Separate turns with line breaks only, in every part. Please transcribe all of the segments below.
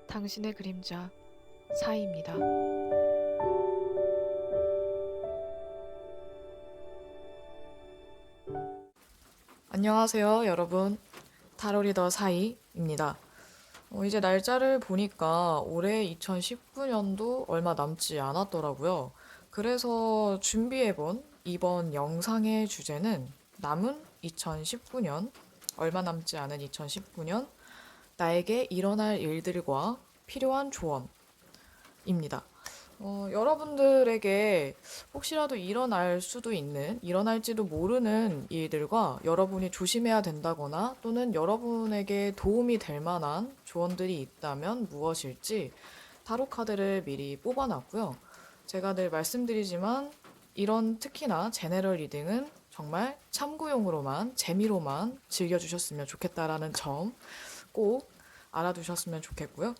당신의 그림자 사이입니다. 안녕하세요, 여러분. 타로리더 사이입니다. 이제 날짜를 보니까 올해 2019년도 얼마 남지 않았더라고요. 그래서 준비해본 이번 영상의 주제는 남은 2019년, 얼마 남지 않은 2019년, 나에게 일어날 일들과 필요한 조언입니다. 여러분들에게 혹시라도 일어날 수도 있는, 일어날지도 모르는 일들과 여러분이 조심해야 된다거나 또는 여러분에게 도움이 될 만한 조언들이 있다면 무엇일지 타로 카드를 미리 뽑아놨고요. 제가 늘 말씀드리지만 이런 특히나 제네럴 리딩은 정말 참고용으로만, 재미로만 즐겨주셨으면 좋겠다라는 점 꼭 알아두셨으면 좋겠고요.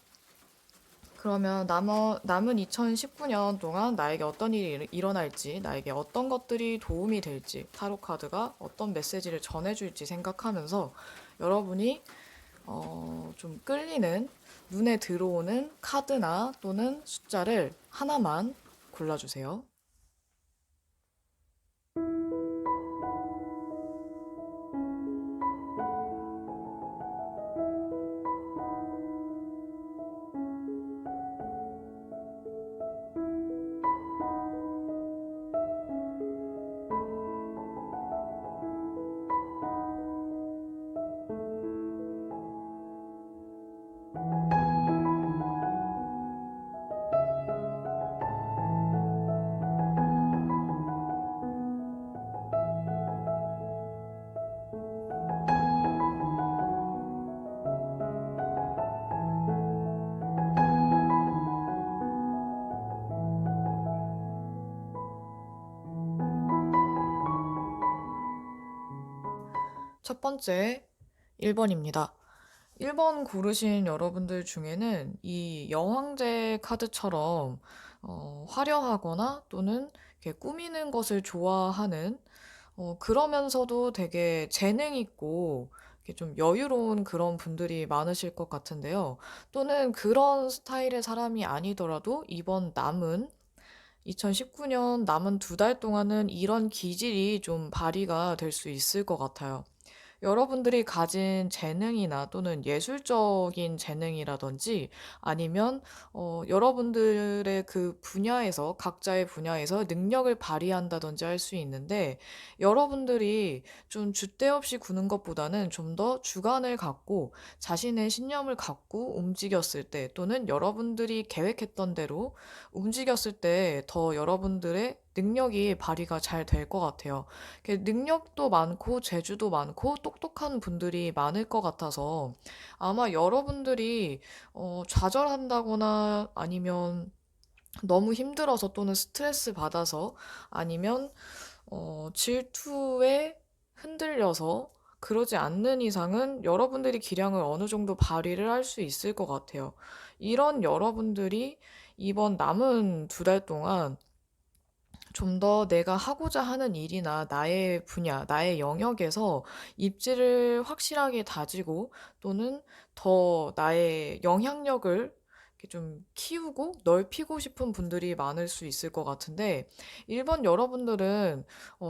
그러면 남은 2019년 동안 나에게 어떤 일이 일어날지, 나에게 어떤 것들이 도움이 될지, 타로 카드가 어떤 메시지를 전해줄지 생각하면서 여러분이 좀 끌리는, 눈에 들어오는 카드나 또는 숫자를 하나만 골라주세요. 첫 번째, 1번입니다. 1번 고르신 여러분들 중에는 이 여왕제 카드처럼 화려하거나 또는 이렇게 꾸미는 것을 좋아하는 그러면서도 되게 재능 있고 이렇게 좀 여유로운 그런 분들이 많으실 것 같은데요. 또는 그런 스타일의 사람이 아니더라도 이번 남은 2019년 남은 2달 동안은 이런 기질이 좀 발휘가 될 수 있을 것 같아요. 여러분들이 가진 재능이나 또는 예술적인 재능이라든지 아니면 여러분들의 그 분야에서 각자의 분야에서 능력을 발휘한다든지 할 수 있는데 여러분들이 좀 줏대 없이 구는 것보다는 좀 더 주관을 갖고 자신의 신념을 갖고 움직였을 때 또는 여러분들이 계획했던 대로 움직였을 때 더 여러분들의 능력이 발휘가 잘 될 것 같아요. 능력도 많고 재주도 많고 똑똑한 분들이 많을 것 같아서 아마 여러분들이 좌절한다거나 아니면 너무 힘들어서 또는 스트레스 받아서 아니면 질투에 흔들려서 그러지 않는 이상은 여러분들이 기량을 어느 정도 발휘를 할 수 있을 것 같아요. 이런 여러분들이 이번 남은 2달 동안 좀 더 내가 하고자 하는 일이나 나의 분야, 나의 영역에서 입지를 확실하게 다지고 또는 더 나의 영향력을 이렇게 좀 키우고 넓히고 싶은 분들이 많을 수 있을 것 같은데, 1번 여러분들은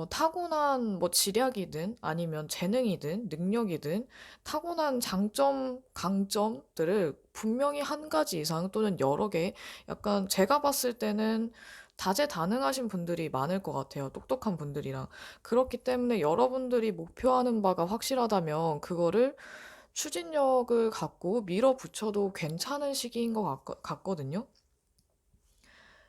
타고난 뭐 지략이든 아니면 재능이든 능력이든 타고난 장점, 강점들을 분명히 한 가지 이상 또는 여러 개, 약간 제가 봤을 때는 다재다능하신 분들이 많을 것 같아요. 똑똑한 분들이랑. 그렇기 때문에 여러분들이 목표하는 바가 확실하다면 그거를 추진력을 갖고 밀어붙여도 괜찮은 시기인 것 같거든요.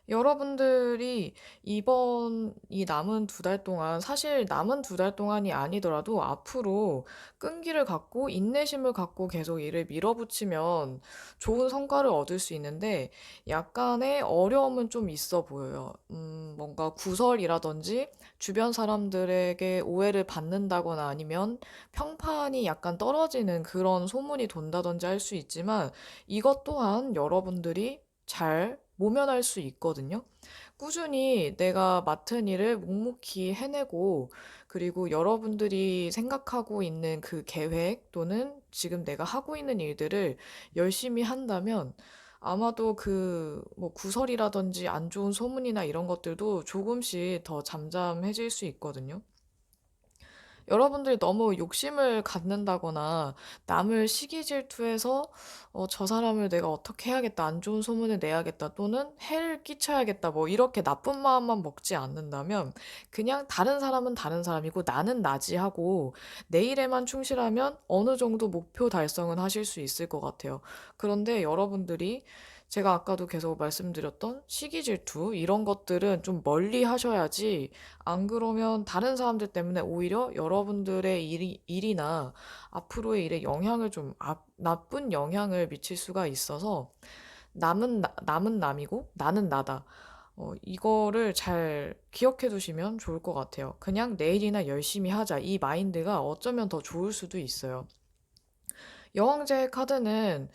여러분들이 이번 이 남은 2달 동안, 사실 남은 2달 동안이 아니더라도 앞으로 끈기를 갖고 인내심을 갖고 계속 일을 밀어붙이면 좋은 성과를 얻을 수 있는데 약간의 어려움은 좀 있어 보여요. 뭔가 구설이라든지 주변 사람들에게 오해를 받는다거나 아니면 평판이 약간 떨어지는 그런 소문이 돈다든지 할 수 있지만 이것 또한 여러분들이 잘 모면할 수 있거든요. 꾸준히 내가 맡은 일을 묵묵히 해내고, 그리고 여러분들이 생각하고 있는 그 계획 또는 지금 내가 하고 있는 일들을 열심히 한다면, 아마도 그 뭐 구설이라든지 안 좋은 소문이나 이런 것들도 조금씩 더 잠잠해질 수 있거든요. 여러분들이 너무 욕심을 갖는다거나 남을 시기 질투해서 저 사람을 내가 어떻게 해야겠다, 안 좋은 소문을 내야겠다, 또는 해를 끼쳐야겠다, 뭐 이렇게 나쁜 마음만 먹지 않는다면 그냥 다른 사람은 다른 사람이고 나는 나지 하고 내 일에만 충실하면 어느 정도 목표 달성은 하실 수 있을 것 같아요. 그런데 여러분들이 제가 아까도 계속 말씀드렸던 시기 질투 이런 것들은 좀 멀리 하셔야지, 안 그러면 다른 사람들 때문에 오히려 여러분들의 일이나 앞으로의 일에 영향을 좀, 나쁜 영향을 미칠 수가 있어서, 남은 남이고 나는 나다. 이거를 잘 기억해 두시면 좋을 것 같아요. 그냥 내일이나 열심히 하자. 이 마인드가 어쩌면 더 좋을 수도 있어요. 여왕제 카드는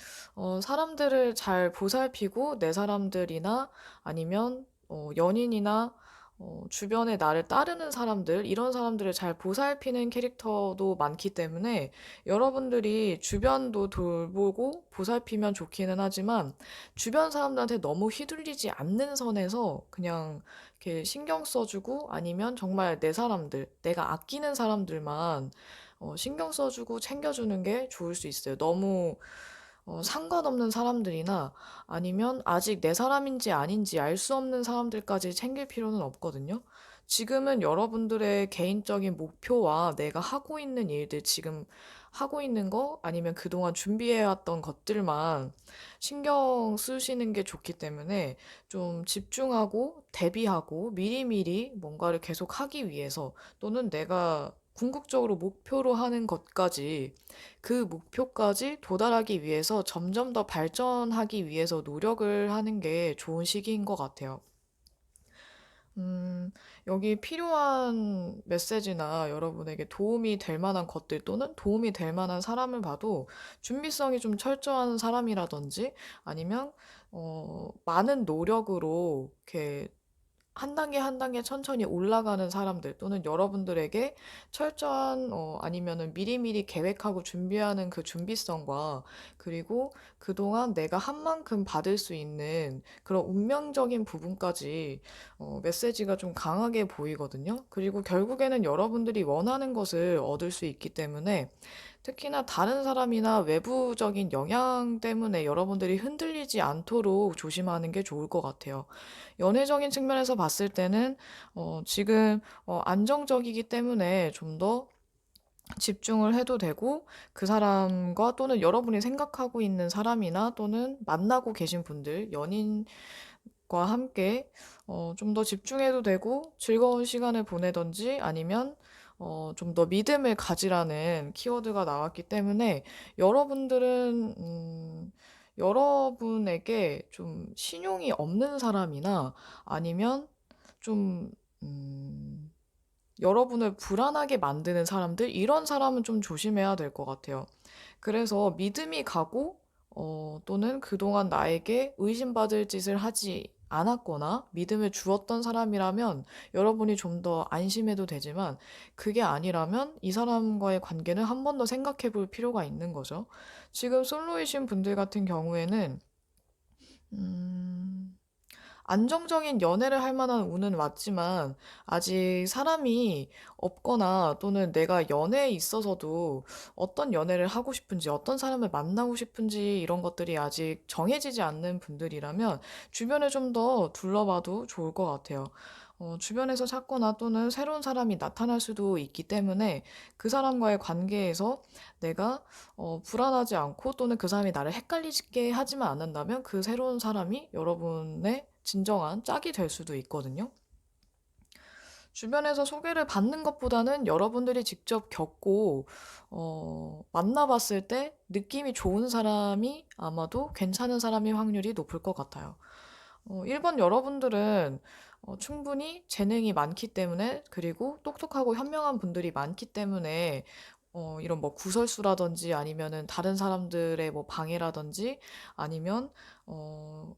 사람들을 잘 보살피고 내 사람들이나 아니면 연인이나 주변에 나를 따르는 사람들, 이런 사람들을 잘 보살피는 캐릭터도 많기 때문에 여러분들이 주변도 돌보고 보살피면 좋기는 하지만 주변 사람들한테 너무 휘둘리지 않는 선에서 그냥 이렇게 신경 써주고, 아니면 정말 내 사람들, 내가 아끼는 사람들만 신경 써주고 챙겨주는 게 좋을 수 있어요. 너무 상관없는 사람들이나 아니면 아직 내 사람인지 아닌지 알 수 없는 사람들까지 챙길 필요는 없거든요. 지금은 여러분들의 개인적인 목표와 내가 하고 있는 일들, 지금 하고 있는 거 아니면 그동안 준비해왔던 것들만 신경 쓰시는 게 좋기 때문에 좀 집중하고 대비하고 미리미리 뭔가를 계속 하기 위해서, 또는 내가 궁극적으로 목표로 하는 것까지, 그 목표까지 도달하기 위해서 점점 더 발전하기 위해서 노력을 하는 게 좋은 시기인 것 같아요. 음, 여기 필요한 메시지나 여러분에게 도움이 될 만한 것들 또는 도움이 될 만한 사람을 봐도 준비성이 좀 철저한 사람이라든지, 아니면 많은 노력으로 이렇게 한 단계 한 단계 천천히 올라가는 사람들, 또는 여러분들에게 철저한 아니면은 미리미리 계획하고 준비하는 그 준비성과, 그리고 그동안 내가 한 만큼 받을 수 있는 그런 운명적인 부분까지 메시지가 좀 강하게 보이거든요. 그리고 결국에는 여러분들이 원하는 것을 얻을 수 있기 때문에, 특히나 다른 사람이나 외부적인 영향 때문에 여러분들이 흔들리지 않도록 조심하는 게 좋을 것 같아요. 연애적인 측면에서 봤을 때는 지금 안정적이기 때문에 좀 더 집중을 해도 되고, 그 사람과 또는 여러분이 생각하고 있는 사람이나 또는 만나고 계신 분들, 연인과 함께 좀 더 집중해도 되고 즐거운 시간을 보내던지, 아니면 좀 더 믿음을 가지라는 키워드가 나왔기 때문에 여러분들은 여러분에게 좀 신용이 없는 사람이나 아니면 좀 음, 여러분을 불안하게 만드는 사람들, 이런 사람은 좀 조심해야 될 것 같아요. 그래서 믿음이 가고 또는 그동안 나에게 의심받을 짓을 하지 않았거나 믿음을 주었던 사람이라면 여러분이 좀 더 안심해도 되지만, 그게 아니라면 이 사람과의 관계는 한 번 더 생각해 볼 필요가 있는 거죠. 지금 솔로이신 분들 같은 경우에는 음, 안정적인 연애를 할 만한 운은 맞지만 아직 사람이 없거나, 또는 내가 연애에 있어서도 어떤 연애를 하고 싶은지, 어떤 사람을 만나고 싶은지 이런 것들이 아직 정해지지 않는 분들이라면 주변을 좀 더 둘러봐도 좋을 것 같아요. 주변에서 찾거나 또는 새로운 사람이 나타날 수도 있기 때문에 그 사람과의 관계에서 내가 불안하지 않고, 또는 그 사람이 나를 헷갈리게 하지만 않는다면 그 새로운 사람이 여러분의 진정한 짝이 될 수도 있거든요. 주변에서 소개를 받는 것보다는 여러분들이 직접 겪고, 만나봤을 때 느낌이 좋은 사람이 아마도 괜찮은 사람일 확률이 높을 것 같아요. 1번 여러분들은 충분히 재능이 많기 때문에, 그리고 똑똑하고 현명한 분들이 많기 때문에 이런 뭐 구설수라든지 아니면은 다른 사람들의 뭐 방해라든지, 아니면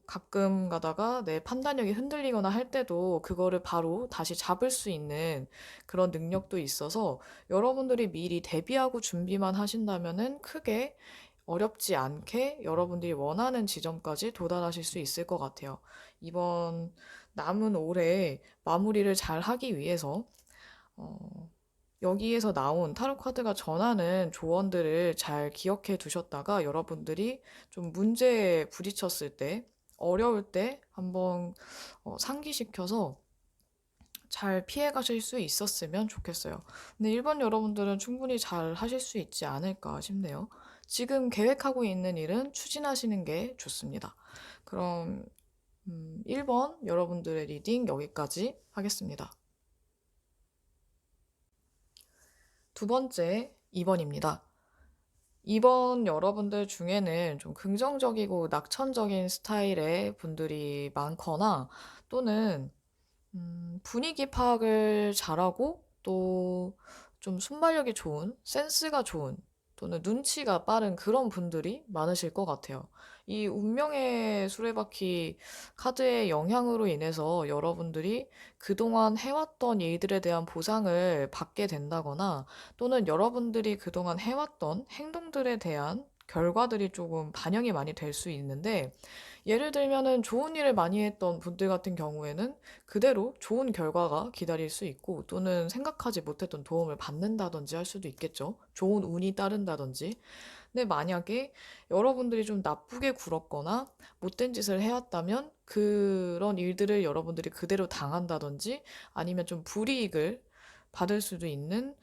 가끔 가다가 내 판단력이 흔들리거나 할 때도 그거를 바로 다시 잡을 수 있는 그런 능력도 있어서, 여러분들이 미리 대비하고 준비만 하신다면은 크게 어렵지 않게 여러분들이 원하는 지점까지 도달하실 수 있을 것 같아요. 이번 남은 올해 마무리를 잘 하기 위해서 어, 여기에서 나온 타로 카드가 전하는 조언들을 잘 기억해 두셨다가 여러분들이 좀 문제에 부딪혔을 때, 어려울 때 한번 상기시켜서 잘 피해 가실 수 있었으면 좋겠어요. 근데 일본 여러분들은 충분히 잘 하실 수 있지 않을까 싶네요. 지금 계획하고 있는 일은 추진하시는 게 좋습니다. 그럼 1번 여러분들의 리딩 여기까지 하겠습니다. 두 번째 2번입니다. 2번 여러분들 중에는 좀 긍정적이고 낙천적인 스타일의 분들이 많거나 또는 분위기 파악을 잘하고 또 좀 순발력이 좋은, 센스가 좋은, 또는 눈치가 빠른 그런 분들이 많으실 것 같아요. 이 운명의 수레바퀴 카드의 영향으로 인해서 여러분들이 그동안 해왔던 일들에 대한 보상을 받게 된다거나 또는 여러분들이 그동안 해왔던 행동들에 대한 결과들이 조금 반영이 많이 될 수 있는데 예를 들면은 좋은 일을 많이 했던 분들 같은 경우에는 그대로 좋은 결과가 기다릴 수 있고 또는 생각하지 못했던 도움을 받는다든지 할 수도 있겠죠. 좋은 운이 따른다든지. 근데 만약에 여러분들이 좀 나쁘게 굴었거나 못된 짓을 해왔다면 그런 일들을 여러분들이 그대로 당한다든지 아니면 좀 불이익을 받을 수도 있는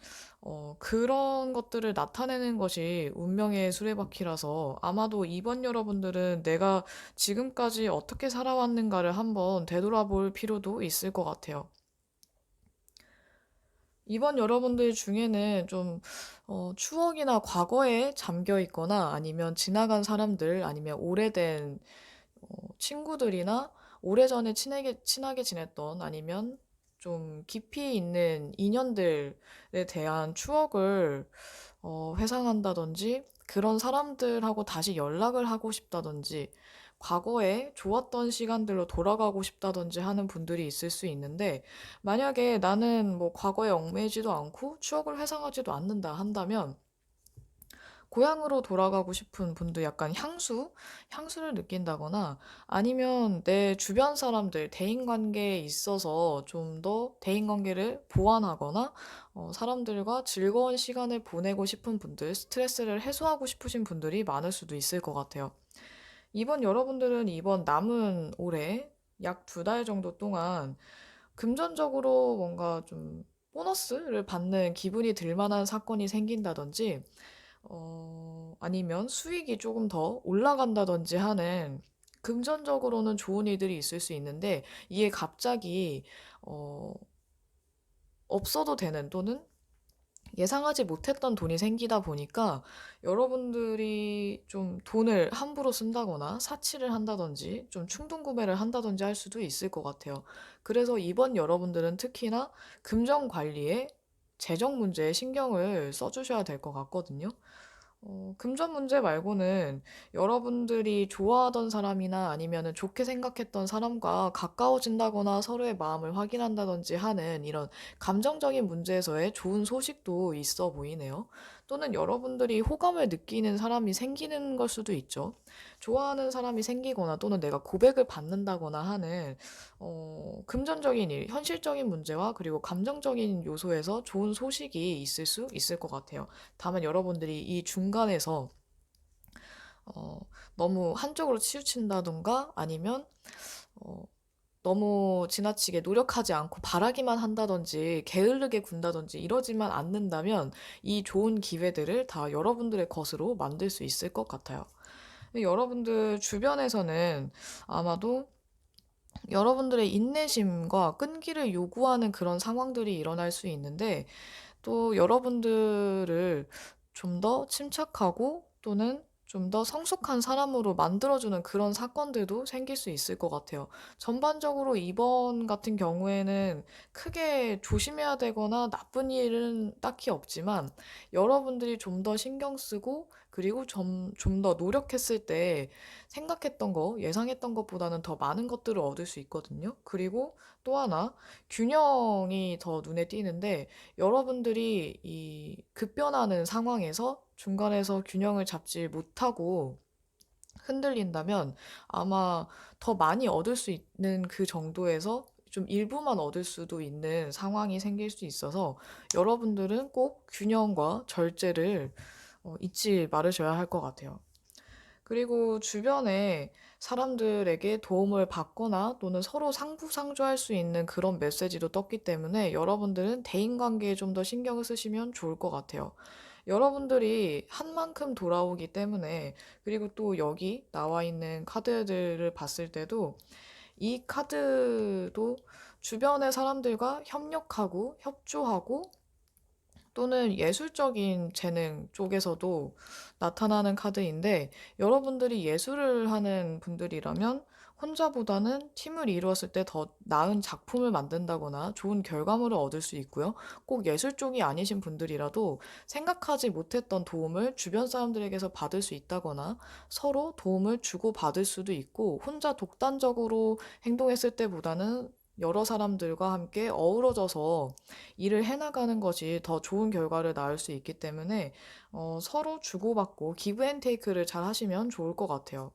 그런 것들을 나타내는 것이 운명의 수레바퀴라서 아마도 이번 여러분들은 내가 지금까지 어떻게 살아왔는가를 한번 되돌아볼 필요도 있을 것 같아요. 이번 여러분들 중에는 좀 추억이나 과거에 잠겨 있거나 아니면 지나간 사람들 아니면 오래된 친구들이나 오래전에 친하게 지냈던 아니면 좀 깊이 있는 인연들에 대한 추억을 회상한다든지 그런 사람들하고 다시 연락을 하고 싶다든지 과거에 좋았던 시간들로 돌아가고 싶다든지 하는 분들이 있을 수 있는데 만약에 나는 뭐 과거에 얽매이지도 않고 추억을 회상하지도 않는다 한다면 고향으로 돌아가고 싶은 분도 약간 향수를 느낀다거나 아니면 내 주변 사람들, 대인관계에 있어서 좀 더 대인관계를 보완하거나 사람들과 즐거운 시간을 보내고 싶은 분들, 스트레스를 해소하고 싶으신 분들이 많을 수도 있을 것 같아요. 이번 여러분들은 이번 남은 올해 약 2달 정도 동안 금전적으로 뭔가 좀 보너스를 받는 기분이 들 만한 사건이 생긴다든지 아니면 수익이 조금 더 올라간다든지 하는 금전적으로는 좋은 일들이 있을 수 있는데 이게 갑자기 어, 없어도 되는 또는 예상하지 못했던 돈이 생기다 보니까 여러분들이 좀 돈을 함부로 쓴다거나 사치를 한다든지 좀 충동 구매를 한다든지 할 수도 있을 것 같아요. 그래서 이번 여러분들은 특히나 금전 관리에 재정 문제에 신경을 써주셔야 될 것 같거든요. 금전 문제 말고는 여러분들이 좋아하던 사람이나 아니면은 좋게 생각했던 사람과 가까워진다거나 서로의 마음을 확인한다든지 하는 이런 감정적인 문제에서의 좋은 소식도 있어 보이네요. 또는 여러분들이 호감을 느끼는 사람이 생기는 걸 수도 있죠. 좋아하는 사람이 생기거나 또는 내가 고백을 받는다거나 하는 금전적인 일, 현실적인 문제와 그리고 감정적인 요소에서 좋은 소식이 있을 수 있을 것 같아요. 다만 여러분들이 이 중간에서 어, 너무 한쪽으로 치우친다던가 아니면 어, 너무 지나치게 노력하지 않고 바라기만 한다든지 게으르게 군다든지 이러지만 않는다면 이 좋은 기회들을 다 여러분들의 것으로 만들 수 있을 것 같아요. 여러분들 주변에서는 아마도 여러분들의 인내심과 끈기를 요구하는 그런 상황들이 일어날 수 있는데 또 여러분들을 좀 더 침착하고 또는 좀 더 성숙한 사람으로 만들어주는 그런 사건들도 생길 수 있을 것 같아요. 전반적으로 이번 같은 경우에는 크게 조심해야 되거나 나쁜 일은 딱히 없지만 여러분들이 좀 더 신경 쓰고 그리고 좀 더 노력했을 때 생각했던 거, 예상했던 것보다는 더 많은 것들을 얻을 수 있거든요. 그리고 또 하나, 균형이 더 눈에 띄는데 여러분들이 이 급변하는 상황에서 중간에서 균형을 잡지 못하고 흔들린다면 아마 더 많이 얻을 수 있는 그 정도에서 좀 일부만 얻을 수도 있는 상황이 생길 수 있어서 여러분들은 꼭 균형과 절제를 잊지 말으셔야 할 것 같아요. 그리고 주변에 사람들에게 도움을 받거나 또는 서로 상부상조할 수 있는 그런 메시지도 떴기 때문에 여러분들은 대인관계에 좀 더 신경을 쓰시면 좋을 것 같아요. 여러분들이 한 만큼 돌아오기 때문에, 그리고 또 여기 나와 있는 카드들을 봤을 때도 이 카드도 주변의 사람들과 협력하고 협조하고 또는 예술적인 재능 쪽에서도 나타나는 카드인데, 여러분들이 예술을 하는 분들이라면 혼자보다는 팀을 이루었을 때 더 나은 작품을 만든다거나 좋은 결과물을 얻을 수 있고요. 꼭 예술 쪽이 아니신 분들이라도 생각하지 못했던 도움을 주변 사람들에게서 받을 수 있다거나 서로 도움을 주고받을 수도 있고, 혼자 독단적으로 행동했을 때보다는 여러 사람들과 함께 어우러져서 일을 해나가는 것이 더 좋은 결과를 낳을 수 있기 때문에 서로 주고받고 기브 앤 테이크를 잘 하시면 좋을 것 같아요.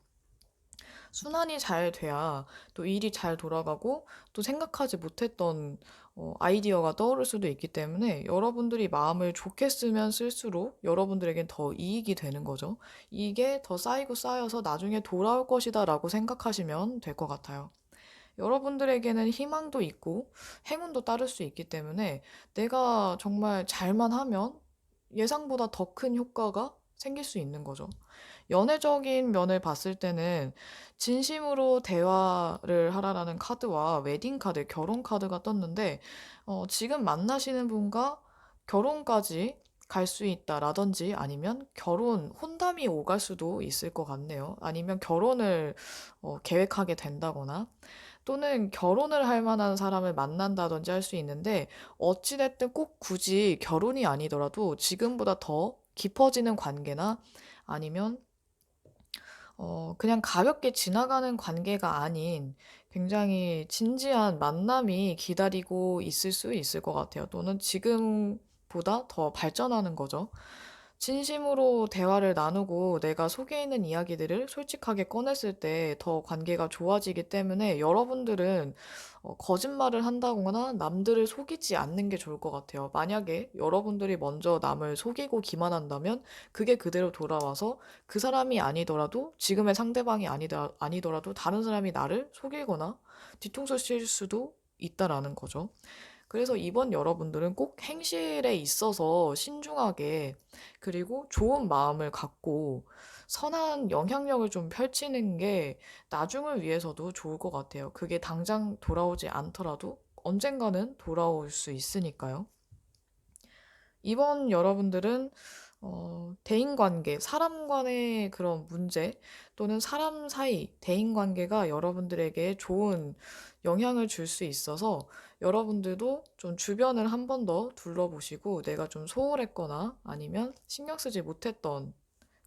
순환이 잘 돼야 또 일이 잘 돌아가고 또 생각하지 못했던 아이디어가 떠오를 수도 있기 때문에 여러분들이 마음을 좋게 쓰면 쓸수록 여러분들에겐 더 이익이 되는 거죠. 이게 더 쌓이고 쌓여서 나중에 돌아올 것이다라고 생각하시면 될 것 같아요. 여러분들에게는 희망도 있고 행운도 따를 수 있기 때문에 내가 정말 잘만 하면 예상보다 더 큰 효과가 생길 수 있는 거죠. 연애적인 면을 봤을 때는 진심으로 대화를 하라라는 카드와 웨딩 카드, 결혼 카드가 떴는데, 지금 만나시는 분과 결혼까지 갈 수 있다라든지 아니면 결혼, 혼담이 오갈 수도 있을 것 같네요. 아니면 결혼을 계획하게 된다거나 또는 결혼을 할 만한 사람을 만난다든지 할 수 있는데, 어찌됐든 꼭 굳이 결혼이 아니더라도 지금보다 더 깊어지는 관계나 아니면 그냥 가볍게 지나가는 관계가 아닌 굉장히 진지한 만남이 기다리고 있을 수 있을 것 같아요. 또는 지금보다 더 발전하는 거죠. 진심으로 대화를 나누고 내가 속에 있는 이야기들을 솔직하게 꺼냈을 때 더 관계가 좋아지기 때문에 여러분들은 거짓말을 한다거나 남들을 속이지 않는 게 좋을 것 같아요. 만약에 여러분들이 먼저 남을 속이고 기만한다면 그게 그대로 돌아와서 그 사람이 아니더라도 지금의 상대방이 아니더라도 다른 사람이 나를 속이거나 뒤통수 칠 수도 있다라는 거죠. 그래서 이번 여러분들은 꼭 행실에 있어서 신중하게 그리고 좋은 마음을 갖고 선한 영향력을 좀 펼치는 게 나중을 위해서도 좋을 것 같아요. 그게 당장 돌아오지 않더라도 언젠가는 돌아올 수 있으니까요. 이번 여러분들은 대인관계, 사람 간의 그런 문제 또는 사람 사이 대인관계가 여러분들에게 좋은 영향을 줄 수 있어서 여러분들도 좀 주변을 한 번 더 둘러보시고 내가 좀 소홀했거나 아니면 신경 쓰지 못했던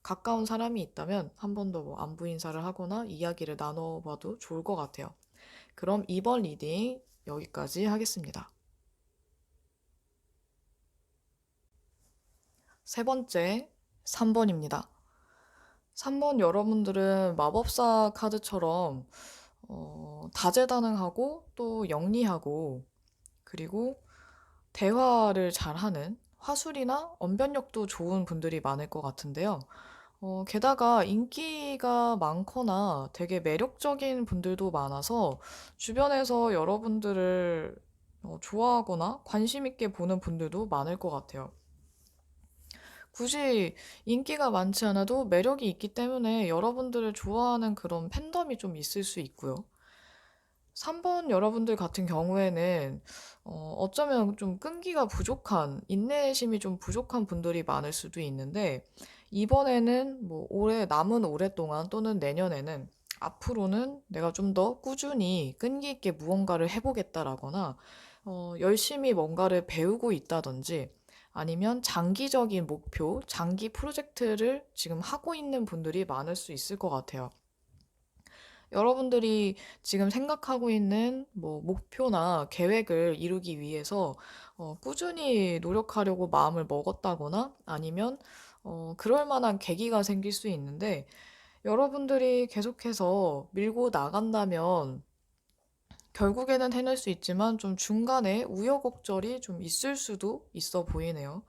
가까운 사람이 있다면 한 번 더 뭐 안부 인사를 하거나 이야기를 나눠봐도 좋을 것 같아요. 그럼 이번 리딩 여기까지 하겠습니다. 세 번째, 3번입니다. 3번 여러분들은 마법사 카드처럼 다재다능하고 또 영리하고 그리고 대화를 잘하는 화술이나 언변력도 좋은 분들이 많을 것 같은데요. 게다가 인기가 많거나 되게 매력적인 분들도 많아서 주변에서 여러분들을 좋아하거나 관심 있게 보는 분들도 많을 것 같아요. 굳이 인기가 많지 않아도 매력이 있기 때문에 여러분들을 좋아하는 그런 팬덤이 좀 있을 수 있고요. 3번 여러분들 같은 경우에는 어쩌면 좀 끈기가 부족한, 인내심이 좀 부족한 분들이 많을 수도 있는데, 이번에는 뭐 남은 오랫동안 또는 내년에는 앞으로는 내가 좀 더 꾸준히 끈기 있게 무언가를 해보겠다라거나, 열심히 뭔가를 배우고 있다든지, 아니면 장기적인 목표, 장기 프로젝트를 지금 하고 있는 분들이 많을 수 있을 것 같아요. 여러분들이 지금 생각하고 있는 뭐 목표나 계획을 이루기 위해서 꾸준히 노력하려고 마음을 먹었다거나 아니면 그럴 만한 계기가 생길 수 있는데 여러분들이 계속해서 밀고 나간다면 결국에는 해낼 수 있지만 좀 중간에 우여곡절이 좀 있을 수도 있어 보이네요.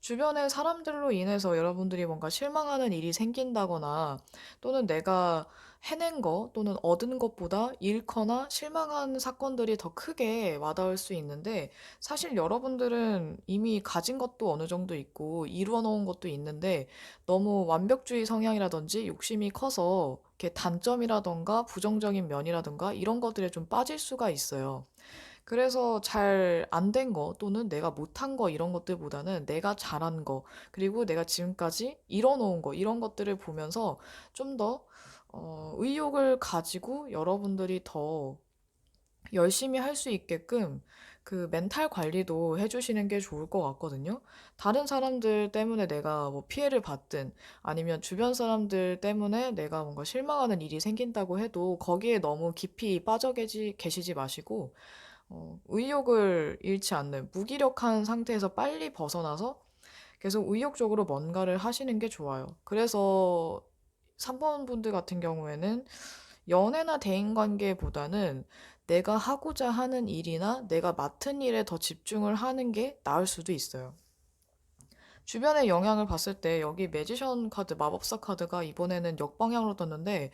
주변의 사람들로 인해서 여러분들이 뭔가 실망하는 일이 생긴다거나 또는 내가 해낸 거 또는 얻은 것보다 잃거나 실망한 사건들이 더 크게 와닿을 수 있는데 사실 여러분들은 이미 가진 것도 어느 정도 있고 이루어 놓은 것도 있는데 너무 완벽주의 성향이라든지 욕심이 커서 이렇게 단점이라던가 부정적인 면이라든가 이런 것들에 좀 빠질 수가 있어요. 그래서 잘 안 된 거 또는 내가 못한 거 이런 것들보다는 내가 잘한 거 그리고 내가 지금까지 이뤄놓은 거 이런 것들을 보면서 좀 더 의욕을 가지고 여러분들이 더 열심히 할 수 있게끔 그 멘탈 관리도 해주시는 게 좋을 것 같거든요. 다른 사람들 때문에 내가 뭐 피해를 받든 아니면 주변 사람들 때문에 내가 뭔가 실망하는 일이 생긴다고 해도 거기에 너무 깊이 빠져 계시지 마시고 의욕을 잃지 않는 무기력한 상태에서 빨리 벗어나서 계속 의욕적으로 뭔가를 하시는 게 좋아요. 그래서 3번 분들 같은 경우에는 연애나 대인관계보다는 내가 하고자 하는 일이나 내가 맡은 일에 더 집중을 하는 게 나을 수도 있어요. 주변의 영향을 봤을 때 여기 매지션 카드, 마법사 카드가 이번에는 역방향으로 떴는데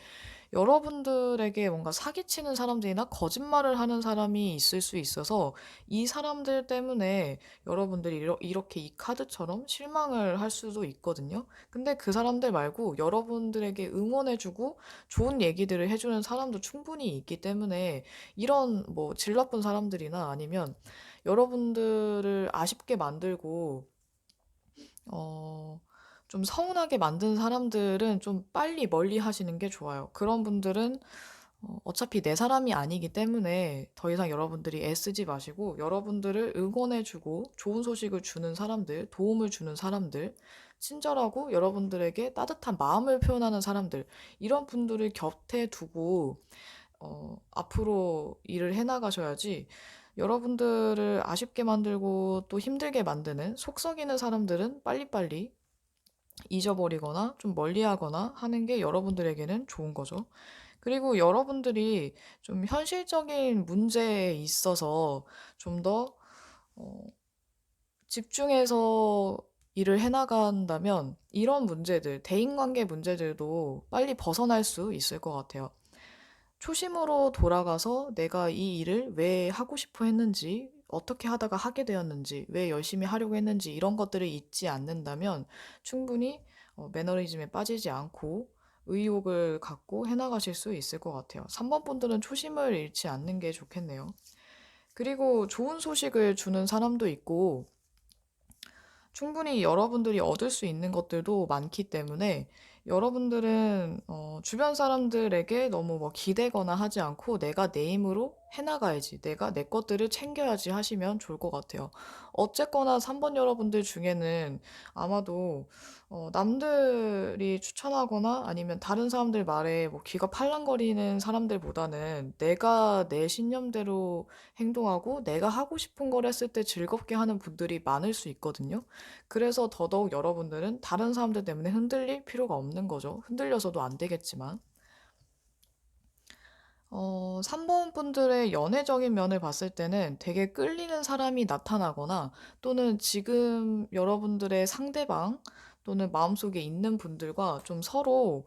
여러분들에게 뭔가 사기치는 사람들이나 거짓말을 하는 사람이 있을 수 있어서 이 사람들 때문에 여러분들이 이렇게 이 카드처럼 실망을 할 수도 있거든요. 근데 그 사람들 말고 여러분들에게 응원해주고 좋은 얘기들을 해주는 사람도 충분히 있기 때문에 이런 뭐 질 나쁜 사람들이나 아니면 여러분들을 아쉽게 만들고 어, 좀 서운하게 만든 사람들은 좀 빨리 멀리 하시는 게 좋아요. 그런 분들은 어차피 내 사람이 아니기 때문에 더 이상 여러분들이 애쓰지 마시고 여러분들을 응원해주고 좋은 소식을 주는 사람들, 도움을 주는 사람들, 친절하고 여러분들에게 따뜻한 마음을 표현하는 사람들, 이런 분들을 곁에 두고 앞으로 일을 해나가셔야지 여러분들을 아쉽게 만들고 또 힘들게 만드는 속 썩이는 사람들은 빨리빨리 잊어버리거나 좀 멀리하거나 하는 게 여러분들에게는 좋은 거죠. 그리고 여러분들이 좀 현실적인 문제에 있어서 좀 더 집중해서 일을 해나간다면 이런 문제들, 대인관계 문제들도 빨리 벗어날 수 있을 것 같아요. 초심으로 돌아가서 내가 이 일을 왜 하고 싶어 했는지, 어떻게 하다가 하게 되었는지, 왜 열심히 하려고 했는지 이런 것들을 잊지 않는다면 충분히 매너리즘에 빠지지 않고 의욕을 갖고 해나가실 수 있을 것 같아요. 3번 분들은 초심을 잃지 않는 게 좋겠네요. 그리고 좋은 소식을 주는 사람도 있고 충분히 여러분들이 얻을 수 있는 것들도 많기 때문에 여러분들은 주변 사람들에게 너무 뭐 기대거나 하지 않고 내가 내 힘으로 해나가야지, 내가 내 것들을 챙겨야지 하시면 좋을 것 같아요. 어쨌거나 3번 여러분들 중에는 아마도 남들이 추천하거나 아니면 다른 사람들 말에 뭐 귀가 팔랑거리는 사람들보다는 내가 내 신념대로 행동하고 내가 하고 싶은 걸 했을 때 즐겁게 하는 분들이 많을 수 있거든요. 그래서 더더욱 여러분들은 다른 사람들 때문에 흔들릴 필요가 없는 거죠. 흔들려서도 안 되겠지만. 3번 분들의 연애적인 면을 봤을 때는 되게 끌리는 사람이 나타나거나 또는 지금 여러분들의 상대방 또는 마음속에 있는 분들과 좀 서로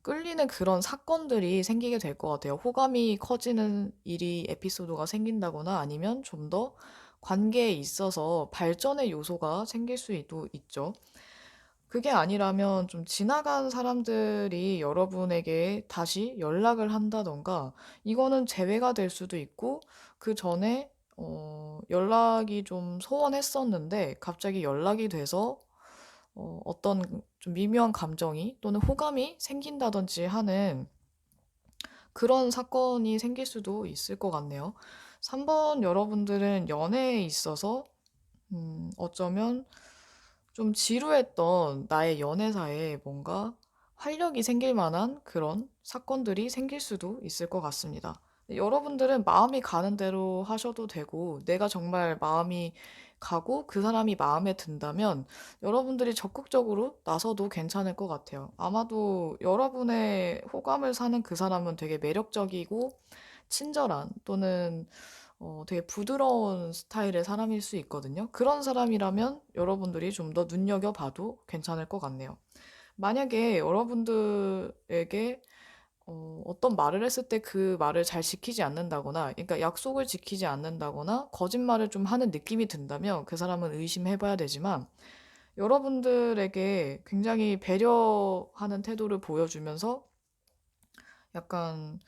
끌리는 그런 사건들이 생기게 될 것 같아요. 호감이 커지는 일이 에피소드가 생긴다거나 아니면 좀 더 관계에 있어서 발전의 요소가 생길 수도 있죠. 그게 아니라면 좀 지나간 사람들이 여러분에게 다시 연락을 한다던가, 이거는 재회가 될 수도 있고, 그 전에, 연락이 좀 소원했었는데, 갑자기 연락이 돼서, 어떤 좀 미묘한 감정이 또는 호감이 생긴다든지 하는 그런 사건이 생길 수도 있을 것 같네요. 3번 여러분들은 연애에 있어서, 어쩌면 좀 지루했던 나의 연애사에 뭔가 활력이 생길 만한 그런 사건들이 생길 수도 있을 것 같습니다. 여러분들은 마음이 가는 대로 하셔도 되고, 내가 정말 마음이 가고 그 사람이 마음에 든다면 여러분들이 적극적으로 나서도 괜찮을 것 같아요. 아마도 여러분의 호감을 사는 그 사람은 되게 매력적이고 친절한 또는 되게 부드러운 스타일의 사람일 수 있거든요. 그런 사람이라면 여러분들이 좀 더 눈여겨봐도 괜찮을 것 같네요. 만약에 여러분들에게 어떤 말을 했을 때 그 말을 잘 지키지 않는다거나, 그러니까 약속을 지키지 않는다거나, 거짓말을 좀 하는 느낌이 든다면 그 사람은 의심해봐야 되지만, 여러분들에게 굉장히 배려하는 태도를 보여주면서 약간,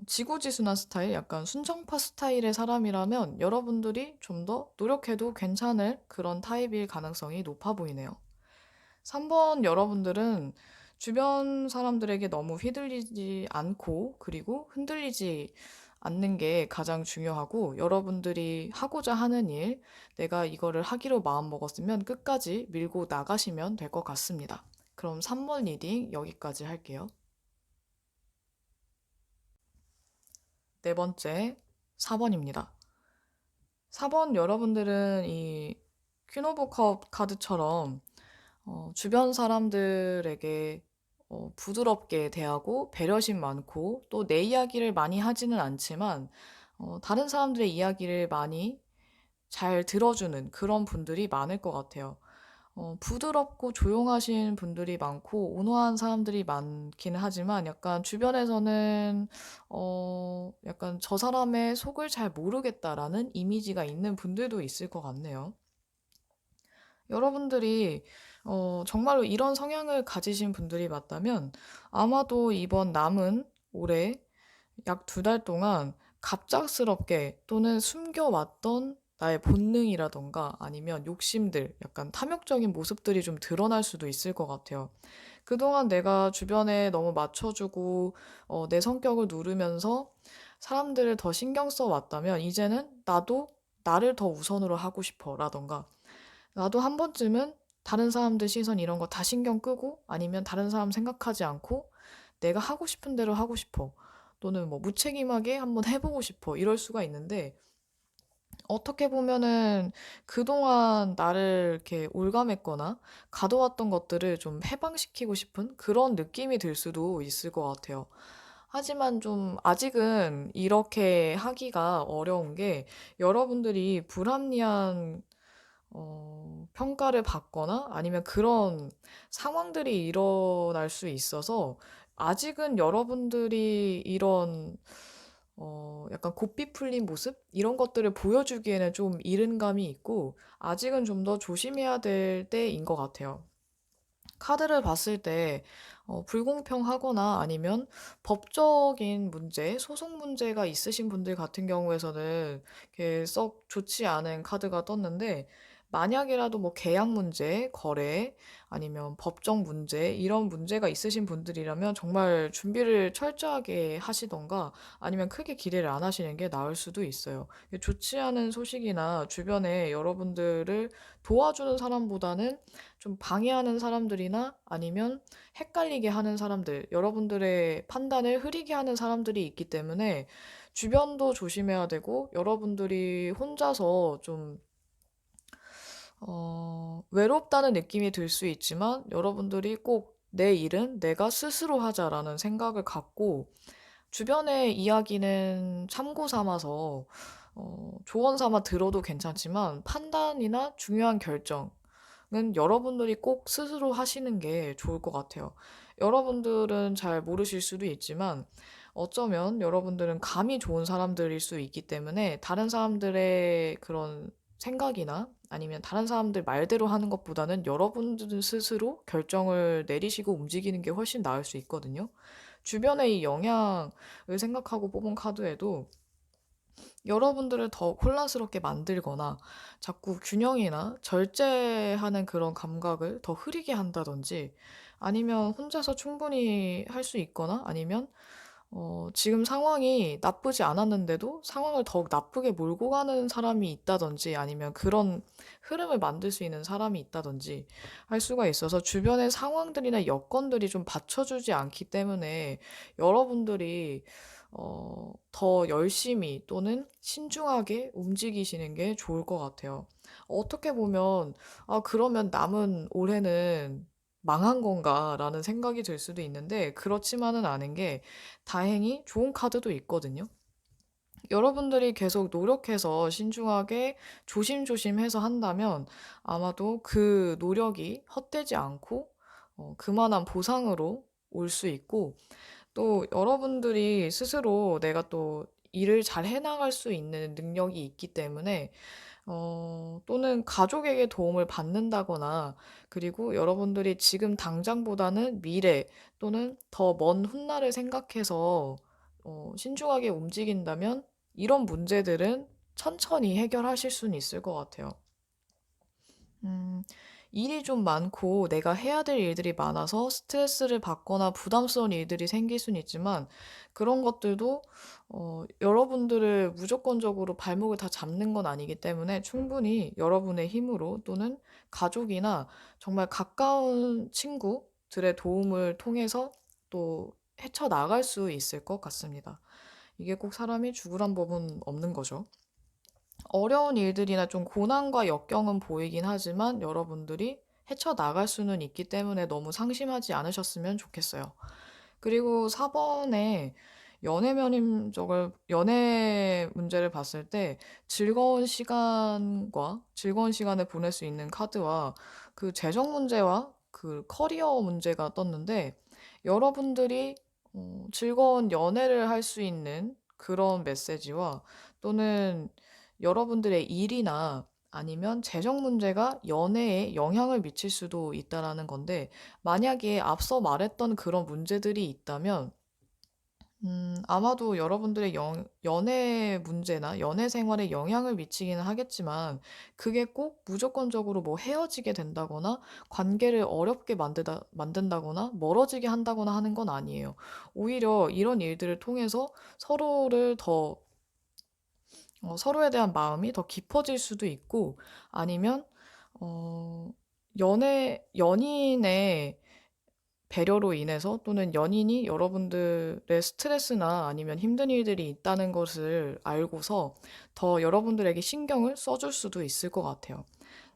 지고지순한 스타일, 약간 순정파 스타일의 사람이라면 여러분들이 좀 더 노력해도 괜찮을 그런 타입일 가능성이 높아 보이네요. 3번 여러분들은 주변 사람들에게 너무 휘둘리지 않고 그리고 흔들리지 않는 게 가장 중요하고 여러분들이 하고자 하는 일, 내가 이거를 하기로 마음먹었으면 끝까지 밀고 나가시면 될 것 같습니다. 그럼 3번 리딩 여기까지 할게요. 네 번째, 4번입니다. 4번 여러분들은 이 퀸 오브 컵 카드처럼 주변 사람들에게 부드럽게 대하고 배려심 많고 또 내 이야기를 많이 하지는 않지만 다른 사람들의 이야기를 많이 잘 들어주는 그런 분들이 많을 것 같아요. 부드럽고 조용하신 분들이 많고 온화한 사람들이 많기는 하지만 약간 주변에서는 약간 저 사람의 속을 잘 모르겠다라는 이미지가 있는 분들도 있을 것 같네요. 여러분들이 정말로 이런 성향을 가지신 분들이 맞다면 아마도 이번 남은 올해 약 2달 동안 갑작스럽게 또는 숨겨왔던 나의 본능이라던가 아니면 욕심들, 약간 탐욕적인 모습들이 좀 드러날 수도 있을 것 같아요. 그동안 내가 주변에 너무 맞춰주고 내 성격을 누르면서 사람들을 더 신경 써 왔다면 이제는 나도 나를 더 우선으로 하고 싶어 라던가 나도 한 번쯤은 다른 사람들 시선 이런 거 다 신경 끄고 아니면 다른 사람 생각하지 않고 내가 하고 싶은 대로 하고 싶어. 또는 뭐 무책임하게 한번 해보고 싶어. 이럴 수가 있는데 어떻게 보면은 그동안 나를 이렇게 올감했거나 가둬왔던 것들을 좀 해방시키고 싶은 그런 느낌이 들 수도 있을 것 같아요. 하지만 좀 아직은 이렇게 하기가 어려운 게 여러분들이 불합리한 평가를 받거나 아니면 그런 상황들이 일어날 수 있어서 아직은 여러분들이 이런 약간 고삐 풀린 모습? 이런 것들을 보여주기에는 좀 이른 감이 있고 아직은 좀 더 조심해야 될 때인 것 같아요. 카드를 봤을 때 불공평하거나 아니면 법적인 문제, 소송 문제가 있으신 분들 같은 경우에서는 이렇게 썩 좋지 않은 카드가 떴는데 만약이라도 뭐 계약 문제, 거래, 아니면 법적 문제 이런 문제가 있으신 분들이라면 정말 준비를 철저하게 하시던가 아니면 크게 기대를 안 하시는 게 나을 수도 있어요. 좋지 않은 소식이나 주변에 여러분들을 도와주는 사람보다는 좀 방해하는 사람들이나 아니면 헷갈리게 하는 사람들, 여러분들의 판단을 흐리게 하는 사람들이 있기 때문에 주변도 조심해야 되고 여러분들이 혼자서 좀 외롭다는 느낌이 들 수 있지만 여러분들이 꼭 내 일은 내가 스스로 하자라는 생각을 갖고 주변의 이야기는 참고 삼아서 조언 삼아 들어도 괜찮지만 판단이나 중요한 결정은 여러분들이 꼭 스스로 하시는 게 좋을 것 같아요. 여러분들은 잘 모르실 수도 있지만 어쩌면 여러분들은 감이 좋은 사람들일 수 있기 때문에 다른 사람들의 그런 생각이나 아니면 다른 사람들 말대로 하는 것보다는 여러분들 스스로 결정을 내리시고 움직이는 게 훨씬 나을 수 있거든요. 주변의 이 영향을 생각하고 뽑은 카드에도 여러분들을 더 혼란스럽게 만들거나 자꾸 균형이나 절제하는 그런 감각을 더 흐리게 한다든지 아니면 혼자서 충분히 할 수 있거나 아니면 지금 상황이 나쁘지 않았는데도 상황을 더욱 나쁘게 몰고 가는 사람이 있다든지 아니면 그런 흐름을 만들 수 있는 사람이 있다든지 할 수가 있어서 주변의 상황들이나 여건들이 좀 받쳐주지 않기 때문에 여러분들이 더 열심히 또는 신중하게 움직이시는 게 좋을 것 같아요. 어떻게 보면, 아, 그러면 남은 올해는 망한 건가라는 생각이 들 수도 있는데, 그렇지만은 않은 게 다행히 좋은 카드도 있거든요. 여러분들이 계속 노력해서 신중하게 조심조심해서 한다면 아마도 그 노력이 헛되지 않고 그만한 보상으로 올 수 있고, 또 여러분들이 스스로 내가 또 일을 잘 해나갈 수 있는 능력이 있기 때문에 또는 가족에게 도움을 받는다거나, 그리고 여러분들이 지금 당장보다는 미래 또는 더 먼 훗날을 생각해서 신중하게 움직인다면 이런 문제들은 천천히 해결하실 수는 있을 것 같아요. 음, 일이 좀 많고 내가 해야 될 일들이 많아서 스트레스를 받거나 부담스러운 일들이 생길 수는 있지만, 그런 것들도 여러분들을 무조건적으로 발목을 다 잡는 건 아니기 때문에 충분히 여러분의 힘으로 또는 가족이나 정말 가까운 친구들의 도움을 통해서 또 헤쳐나갈 수 있을 것 같습니다. 이게 꼭 사람이 죽으란 법은 없는 거죠. 어려운 일들이나 좀 고난과 역경은 보이긴 하지만 여러분들이 헤쳐나갈 수는 있기 때문에 너무 상심하지 않으셨으면 좋겠어요. 그리고 4번에 연애 문제를 봤을 때 즐거운 시간을 보낼 수 있는 카드와 그 재정 문제와 그 커리어 문제가 떴는데, 여러분들이 즐거운 연애를 할 수 있는 그런 메시지와, 또는 여러분들의 일이나 아니면 재정 문제가 연애에 영향을 미칠 수도 있다라는 건데, 만약에 앞서 말했던 그런 문제들이 있다면, 아마도 여러분들의 연애 문제나 연애 생활에 영향을 미치기는 하겠지만, 그게 꼭 무조건적으로 뭐 헤어지게 된다거나, 관계를 어렵게 만든다거나, 멀어지게 한다거나 하는 건 아니에요. 오히려 이런 일들을 통해서 서로를 더 서로에 대한 마음이 더 깊어질 수도 있고, 아니면, 어, 연인의 배려로 인해서 또는 연인이 여러분들의 스트레스나 아니면 힘든 일들이 있다는 것을 알고서 더 여러분들에게 신경을 써줄 수도 있을 것 같아요.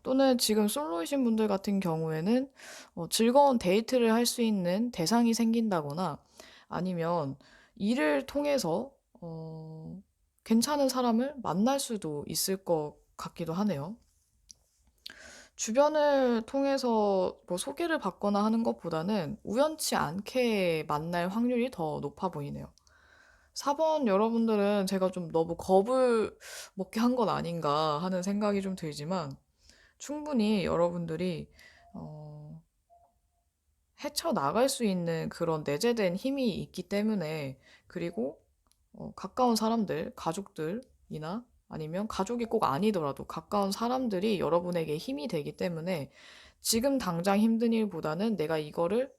또는 지금 솔로이신 분들 같은 경우에는 즐거운 데이트를 할 수 있는 대상이 생긴다거나, 아니면 일을 통해서 괜찮은 사람을 만날 수도 있을 것 같기도 하네요. 주변을 통해서 뭐 소개를 받거나 하는 것보다는 우연치 않게 만날 확률이 더 높아 보이네요. 4번 여러분들은 제가 좀 너무 겁을 먹게 한 건 아닌가 하는 생각이 좀 들지만, 충분히 여러분들이 어, 헤쳐나갈 수 있는 그런 내재된 힘이 있기 때문에, 그리고 가까운 사람들, 가족들이나 아니면 가족이 꼭 아니더라도 가까운 사람들이 여러분에게 힘이 되기 때문에, 지금 당장 힘든 일보다는 내가 이거를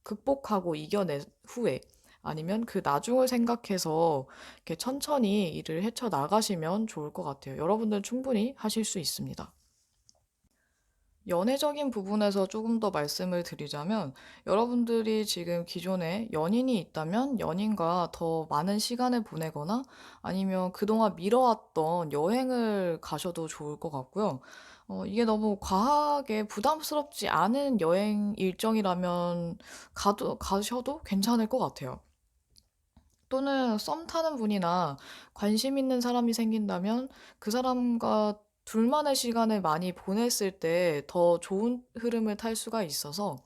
극복하고 이겨낸 후에 아니면 그 나중을 생각해서 이렇게 천천히 일을 헤쳐나가시면 좋을 것 같아요. 여러분들 충분히 하실 수 있습니다. 연애적인 부분에서 조금 더 말씀을 드리자면, 여러분들이 지금 기존에 연인이 있다면 연인과 더 많은 시간을 보내거나, 아니면 그동안 미뤄왔던 여행을 가셔도 좋을 것 같고요. 이게 너무 과하게 부담스럽지 않은 여행 일정이라면 가셔도 괜찮을 것 같아요. 또는 썸 타는 분이나 관심 있는 사람이 생긴다면 그 사람과 둘만의 시간을 많이 보냈을 때 더 좋은 흐름을 탈 수가 있어서,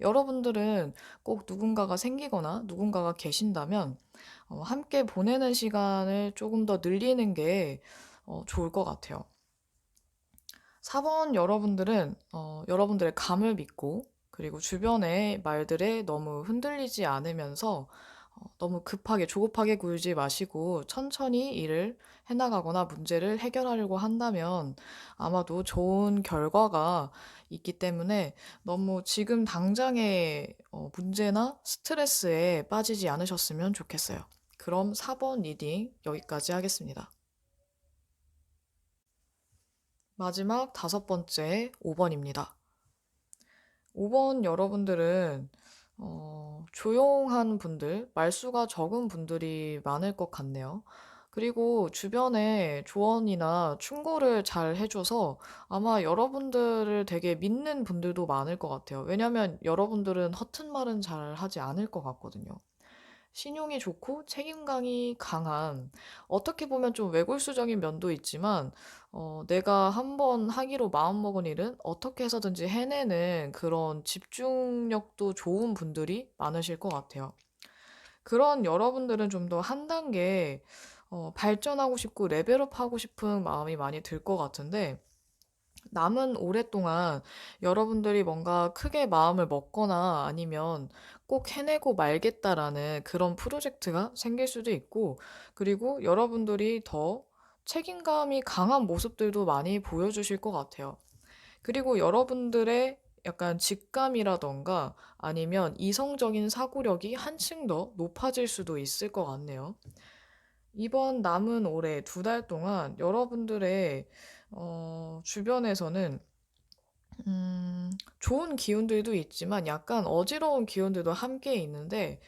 여러분들은 꼭 누군가가 생기거나 누군가가 계신다면 함께 보내는 시간을 조금 더 늘리는 게 좋을 것 같아요. 4번 여러분들은 여러분들의 감을 믿고, 그리고 주변의 말들에 너무 흔들리지 않으면서 너무 급하게 조급하게 굴지 마시고 천천히 일을 해나가거나 문제를 해결하려고 한다면 아마도 좋은 결과가 있기 때문에, 너무 지금 당장의 문제나 스트레스에 빠지지 않으셨으면 좋겠어요. 그럼 4번 리딩 여기까지 하겠습니다. 마지막 5번째 5번입니다. 5번 여러분들은 조용한 분들, 말수가 적은 분들이 많을 것 같네요. 그리고 주변에 조언이나 충고를 잘 해줘서 아마 여러분들을 되게 믿는 분들도 많을 것 같아요. 왜냐면 여러분들은 허튼 말은 잘 하지 않을 것 같거든요. 신용이 좋고 책임감이 강한, 어떻게 보면 좀 외골수적인 면도 있지만, 내가 한번 하기로 마음먹은 일은 어떻게 해서든지 해내는 그런 집중력도 좋은 분들이 많으실 것 같아요. 그런 여러분들은 좀 더 한 단계 발전하고 싶고 레벨업 하고 싶은 마음이 많이 들 것 같은데, 남은 오랫동안 여러분들이 뭔가 크게 마음을 먹거나 아니면 꼭 해내고 말겠다라는 그런 프로젝트가 생길 수도 있고, 그리고 여러분들이 더 책임감이 강한 모습들도 많이 보여주실 것 같아요. 그리고 여러분들의 약간 직감이라던가 아니면 이성적인 사고력이 한층 더 높아질 수도 있을 것 같네요. 이번 남은 올해 2달 동안 여러분들의 주변에서는 좋은 기운들도 있지만 약간 어지러운 기운들도 함께 있는데,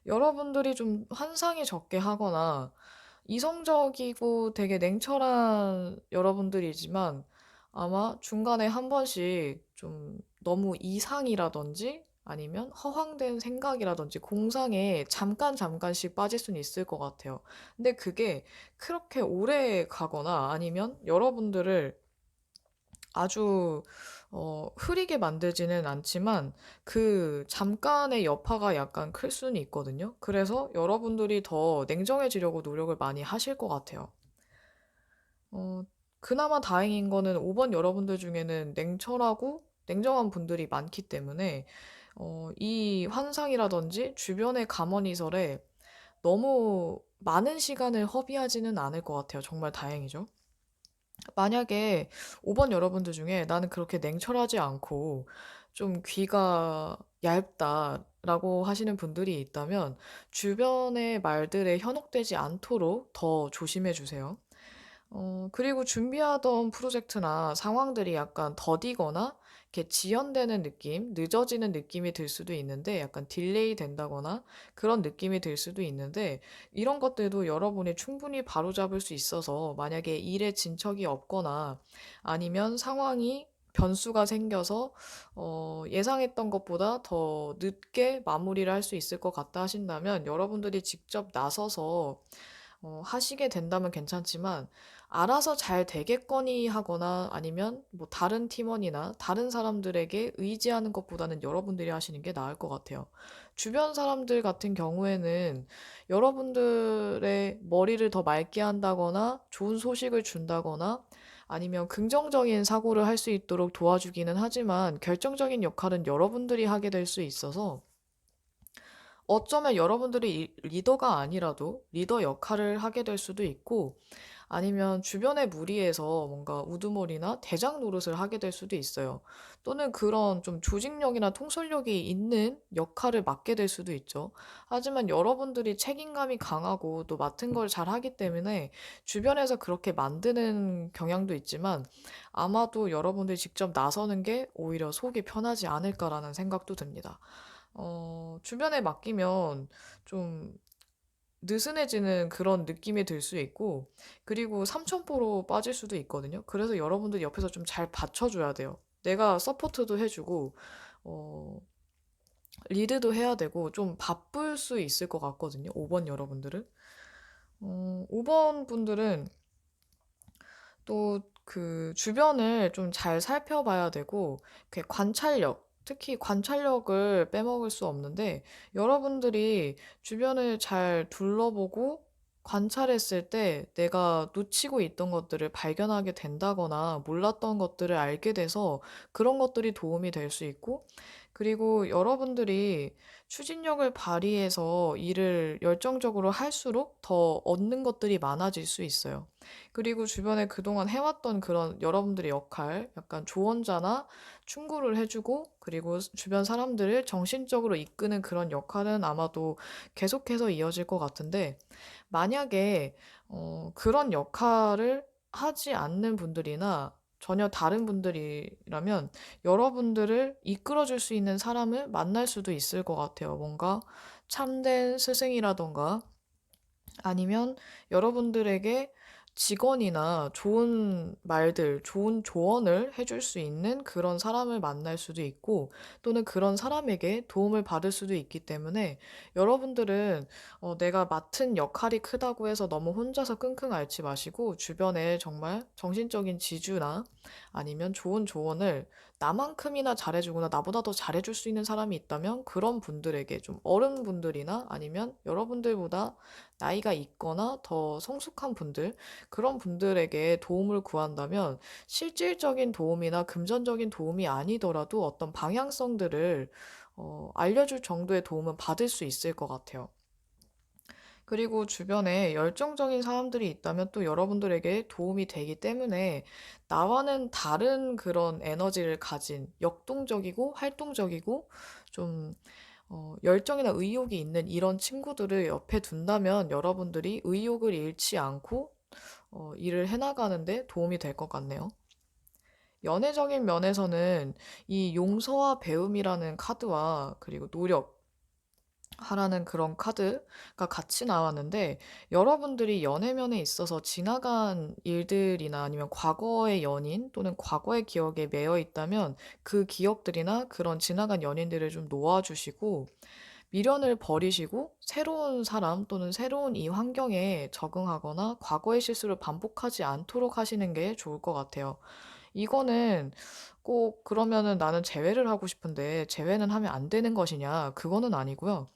여러분들이 좀 환상이 적게 하거나 이성적이고 되게 냉철한 여러분들이지만 아마 중간에 한 번씩 좀 너무 이상이라든지 아니면 허황된 생각이라든지 공상에 잠깐씩 빠질 수는 있을 것 같아요. 근데 그게 그렇게 오래 가거나 아니면 여러분들을 아주 흐리게 만들지는 않지만 그 잠깐의 여파가 약간 클 수는 있거든요. 그래서 여러분들이 더 냉정해지려고 노력을 많이 하실 것 같아요. 어, 그나마 다행인 거는 5번 여러분들 중에는 냉철하고 냉정한 분들이 많기 때문에 이 환상이라든지 주변의 감언이설에 너무 많은 시간을 허비하지는 않을 것 같아요. 정말 다행이죠. 만약에 5번 여러분들 중에 나는 그렇게 냉철하지 않고 좀 귀가 얇다라고 하시는 분들이 있다면 주변의 말들에 현혹되지 않도록 더 조심해 주세요. 그리고 준비하던 프로젝트나 상황들이 약간 더디거나 이렇게 지연되는 느낌, 늦어지는 느낌이 들 수도 있는데 약간 딜레이 된다거나 그런 느낌이 들 수도 있는데, 이런 것들도 여러분이 충분히 바로잡을 수 있어서 만약에 일에 진척이 없거나 아니면 상황이 변수가 생겨서 예상했던 것보다 더 늦게 마무리를 할 수 있을 것 같다 하신다면 여러분들이 직접 나서서 하시게 된다면 괜찮지만, 알아서 잘 되겠거니 하거나 아니면 뭐 다른 팀원이나 다른 사람들에게 의지하는 것보다는 여러분들이 하시는 게 나을 것 같아요. 주변 사람들 같은 경우에는 여러분들의 머리를 더 맑게 한다거나 좋은 소식을 준다거나 아니면 긍정적인 사고를 할 수 있도록 도와주기는 하지만 결정적인 역할은 여러분들이 하게 될 수 있어서, 어쩌면 여러분들이 리더가 아니라도 리더 역할을 하게 될 수도 있고, 아니면 주변의 무리에서 뭔가 우두머리나 대장 노릇을 하게 될 수도 있어요. 또는 그런 좀 조직력이나 통솔력이 있는 역할을 맡게 될 수도 있죠. 하지만 여러분들이 책임감이 강하고 또 맡은 걸 잘 하기 때문에 주변에서 그렇게 만드는 경향도 있지만, 아마도 여러분들이 직접 나서는 게 오히려 속이 편하지 않을까라는 생각도 듭니다. 주변에 맡기면 좀 느슨해지는 그런 느낌이 들 수 있고, 그리고 삼천포로 빠질 수도 있거든요. 그래서 여러분들 옆에서 좀 잘 받쳐줘야 돼요. 내가 서포트도 해주고, 어, 리드도 해야 되고, 좀 바쁠 수 있을 것 같거든요. 5번 여러분들은. 5번 분들은 또 그 주변을 좀 잘 살펴봐야 되고, 그 관찰력, 특히 관찰력을 빼먹을 수 없는데, 여러분들이 주변을 잘 둘러보고 관찰했을 때 내가 놓치고 있던 것들을 발견하게 된다거나 몰랐던 것들을 알게 돼서 그런 것들이 도움이 될 수 있고, 그리고 여러분들이 추진력을 발휘해서 일을 열정적으로 할수록 더 얻는 것들이 많아질 수 있어요. 그리고 주변에 그동안 해왔던 그런 여러분들의 역할, 약간 조언자나 충고를 해주고, 그리고 주변 사람들을 정신적으로 이끄는 그런 역할은 아마도 계속해서 이어질 것 같은데, 만약에 그런 역할을 하지 않는 분들이나 전혀 다른 분들이라면 여러분들을 이끌어줄 수 있는 사람을 만날 수도 있을 것 같아요. 뭔가 참된 스승이라던가 아니면 여러분들에게 직원이나 좋은 말들, 좋은 조언을 해줄 수 있는 그런 사람을 만날 수도 있고, 또는 그런 사람에게 도움을 받을 수도 있기 때문에 여러분들은 내가 맡은 역할이 크다고 해서 너무 혼자서 끙끙 앓지 마시고, 주변에 정말 정신적인 지주나 아니면 좋은 조언을 나만큼이나 잘해주거나 나보다 더 잘해줄 수 있는 사람이 있다면 그런 분들에게, 좀 어른분들이나 아니면 여러분들보다 나이가 있거나 더 성숙한 분들, 그런 분들에게 도움을 구한다면 실질적인 도움이나 금전적인 도움이 아니더라도 어떤 방향성들을 알려줄 정도의 도움은 받을 수 있을 것 같아요. 그리고 주변에 열정적인 사람들이 있다면 또 여러분들에게 도움이 되기 때문에 나와는 다른 그런 에너지를 가진 역동적이고 활동적이고 좀 열정이나 의욕이 있는 이런 친구들을 옆에 둔다면 여러분들이 의욕을 잃지 않고 일을 해나가는데 도움이 될 것 같네요. 연애적인 면에서는 이 용서와 배움이라는 카드와 그리고 노력, 하라는 그런 카드가 같이 나왔는데, 여러분들이 연애면에 있어서 지나간 일들이나 아니면 과거의 연인 또는 과거의 기억에 매여 있다면 그 기억들이나 그런 지나간 연인들을 좀 놓아주시고 미련을 버리시고 새로운 사람 또는 새로운 이 환경에 적응하거나 과거의 실수를 반복하지 않도록 하시는 게 좋을 것 같아요. 이거는 꼭 그러면은 나는 재회를 하고 싶은데 재회는 하면 안 되는 것이냐? 그거는 아니고요.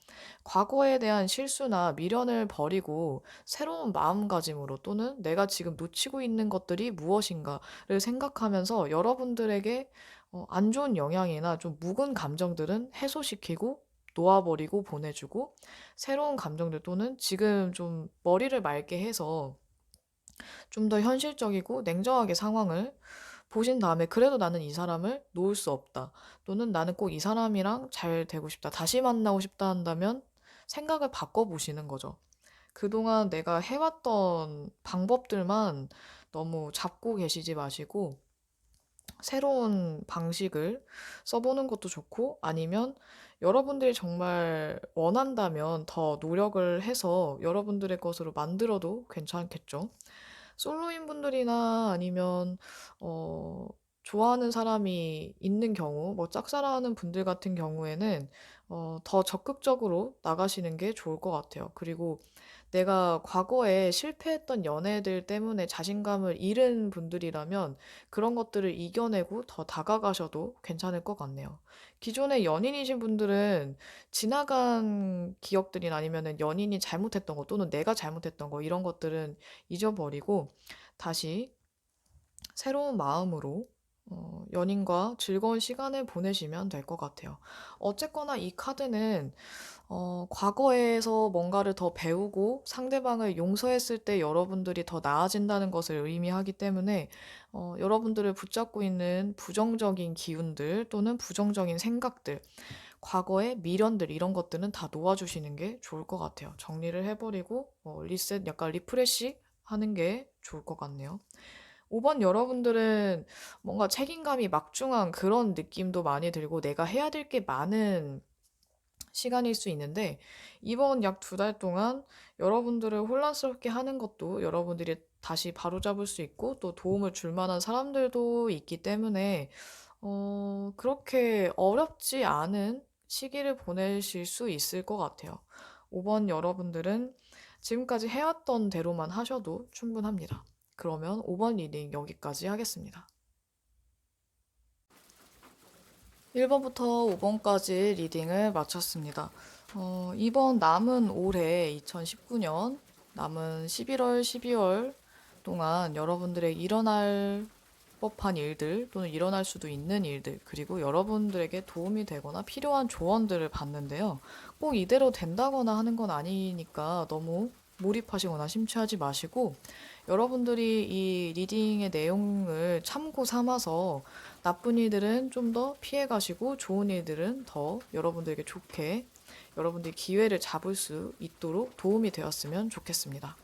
과거에 대한 실수나 미련을 버리고 새로운 마음가짐으로 또는 내가 지금 놓치고 있는 것들이 무엇인가를 생각하면서 여러분들에게 안 좋은 영향이나 좀 묵은 감정들은 해소시키고 놓아버리고 보내주고, 새로운 감정들 또는 지금 좀 머리를 맑게 해서 좀 더 현실적이고 냉정하게 상황을 보신 다음에 그래도 나는 이 사람을 놓을 수 없다. 또는 나는 꼭 이 사람이랑 잘 되고 싶다. 다시 만나고 싶다 한다면 생각을 바꿔보시는 거죠. 그동안 내가 해왔던 방법들만 너무 잡고 계시지 마시고 새로운 방식을 써보는 것도 좋고, 아니면 여러분들이 정말 원한다면 더 노력을 해서 여러분들의 것으로 만들어도 괜찮겠죠. 솔로인 분들이나 아니면 어, 좋아하는 사람이 있는 경우, 뭐 짝사랑하는 분들 같은 경우에는 더 적극적으로 나가시는 게 좋을 것 같아요. 그리고 내가 과거에 실패했던 연애들 때문에 자신감을 잃은 분들이라면 그런 것들을 이겨내고 더 다가가셔도 괜찮을 것 같네요. 기존의 연인이신 분들은 지나간 기억들이나 아니면은 연인이 잘못했던 거 또는 내가 잘못했던 거 이런 것들은 잊어버리고 다시 새로운 마음으로 연인과 즐거운 시간을 보내시면 될 것 같아요. 어쨌거나 이 카드는 과거에서 뭔가를 더 배우고 상대방을 용서했을 때 여러분들이 더 나아진다는 것을 의미하기 때문에 여러분들을 붙잡고 있는 부정적인 기운들 또는 부정적인 생각들, 과거의 미련들 이런 것들은 다 놓아주시는 게 좋을 것 같아요. 정리를 해버리고 리셋, 약간 리프레시 하는 게 좋을 것 같네요. 5번 여러분들은 뭔가 책임감이 막중한 그런 느낌도 많이 들고 내가 해야 될 게 많은 시간일 수 있는데, 이번 약 2달 동안 여러분들을 혼란스럽게 하는 것도 여러분들이 다시 바로잡을 수 있고 또 도움을 줄 만한 사람들도 있기 때문에 그렇게 어렵지 않은 시기를 보내실 수 있을 것 같아요. 5번 여러분들은 지금까지 해왔던 대로만 하셔도 충분합니다. 그러면 5번 리딩 여기까지 하겠습니다. 1번부터 5번까지 리딩을 마쳤습니다. 이번 남은 올해 2019년, 남은 11월, 12월 동안 여러분들의 일어날 법한 일들 또는 일어날 수도 있는 일들, 그리고 여러분들에게 도움이 되거나 필요한 조언들을 받는데요. 꼭 이대로 된다거나 하는 건 아니니까 너무 몰입하시거나 심취하지 마시고 여러분들이 이 리딩의 내용을 참고 삼아서 나쁜 일들은 좀 더 피해 가시고 좋은 일들은 더 여러분들에게 좋게 여러분들이 기회를 잡을 수 있도록 도움이 되었으면 좋겠습니다.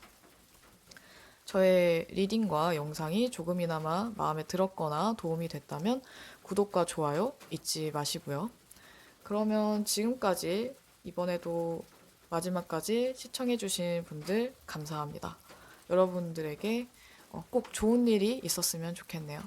저의 리딩과 영상이 조금이나마 마음에 들었거나 도움이 됐다면 구독과 좋아요 잊지 마시고요. 그러면 지금까지 이번에도 마지막까지 시청해주신 분들 감사합니다. 여러분들에게 꼭 좋은 일이 있었으면 좋겠네요.